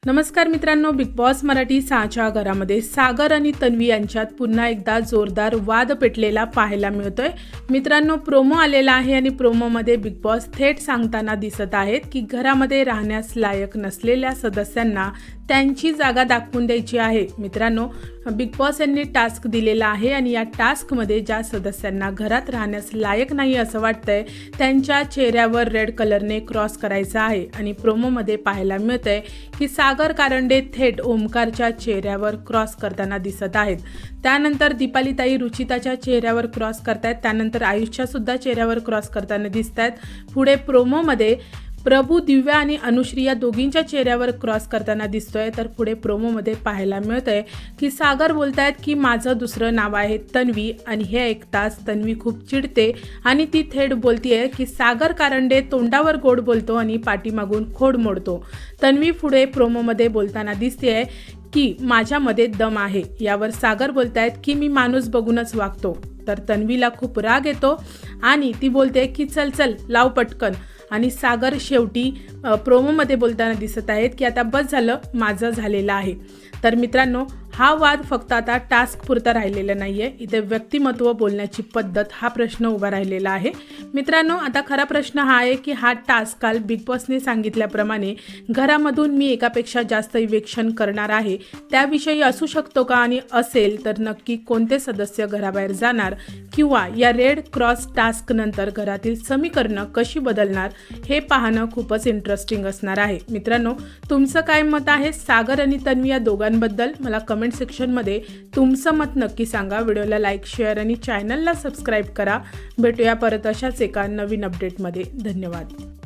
नमस्कार मित्रांनो, big boss Marathi 6च्या घरामध्ये सागर आणि तन्वी यांच्यात पुन्हा एकदा जोरदार वाद पेटलेला पाहायला मिळतोय। मित्रांनो, प्रोमो आलेला आहे आणि प्रोमोमध्ये बिग बॉस थेट सांगताना दिसत आहेत की घरामध्ये राहण्यास लायक नसलेल्या सदस्यांना त्यांची जागा दाखवून द्यायची आहे। मित्रांनो, बिग बॉस यांनी टास्क दिलेला आहे आणि या टास्कमध्ये ज्या सदस्यांना घरात राहण्यास लायक नाही असं वाटतंय त्यांच्या चेहऱ्यावर रेड कलरने क्रॉस करायचा आहे आणि प्रोमोमध्ये पाहायला मिळतंय की सागर कारंडे थेट ओमकारच्या चेहऱ्यावर क्रॉस करताना दिसत आहेत। त्यानंतर दीपालीताई रुचिताच्या चेहऱ्यावर क्रॉस करतायत, त्यानंतर आयुषच्या सुद्धा चेहऱ्यावर क्रॉस करताना दिसतायत। पुढे प्रोमोमध्ये प्रभू, दिव्या आणि अनुश्री या दोघींच्या चेहऱ्यावर क्रॉस करताना दिसतोय। तर पुढे प्रोमोमध्ये पाहायला मिळतंय की सागर बोलतायत की माझं दुसरं नाव आहे तन्वी आणि हे ऐकताच तन्वी खूप चिडते आणि ती थेट बोलतीये की सागर कारंडे तोंडावर गोड बोलतो आणि पाठीमागून खोड मोडतो। तन्वी पुढे प्रोमोमध्ये बोलताना दिसतेय की माझ्यामध्ये दम आहे। यावर सागर बोलतायत की मी माणूस बघूनच वागतो। तर तन्वीला खूप राग येतो आणि ती बोलते की चल चल लाव पटकन, आणि सागर शेवटी प्रोमोमध्ये बोलताना दिसत आहेत की आता बस झालं, माझं झालेलं आहे। तर मित्रांनो, हा वाद फक्त आता टास्क पुरता राहिलेला नाही आहे, इथे व्यक्तिमत्व बोलण्याची पद्धत हा प्रश्न उभा राहिलेला आहे। मित्रांनो, आता खरा प्रश्न हा आहे की हा टास्क काल बिग बॉसने सांगितल्याप्रमाणे घरामधून मी एकापेक्षा जास्त इव्हेक्शन करणार आहे त्याविषयी असू शकतो का, आणि असेल तर नक्की कोणते सदस्य घराबाहेर जाणार किंवा या रेड क्रॉस टास्क नंतर घरातील समीकरणं कशी बदलणार हे पाहणं खूपच इंटरेस्टिंग असणार आहे। मित्रांनो, तुमचं काय मत आहे सागर आणि तन्वी या दोघांबद्दल मला कमेंट सेक्शनमध्ये तुमचं मत नक्की सांगा। व्हिडिओला लाईक, शेअर आणि चॅनलला सबस्क्राईब करा। भेटूया परत अशाच एका नवीन अपडेटमध्ये। धन्यवाद।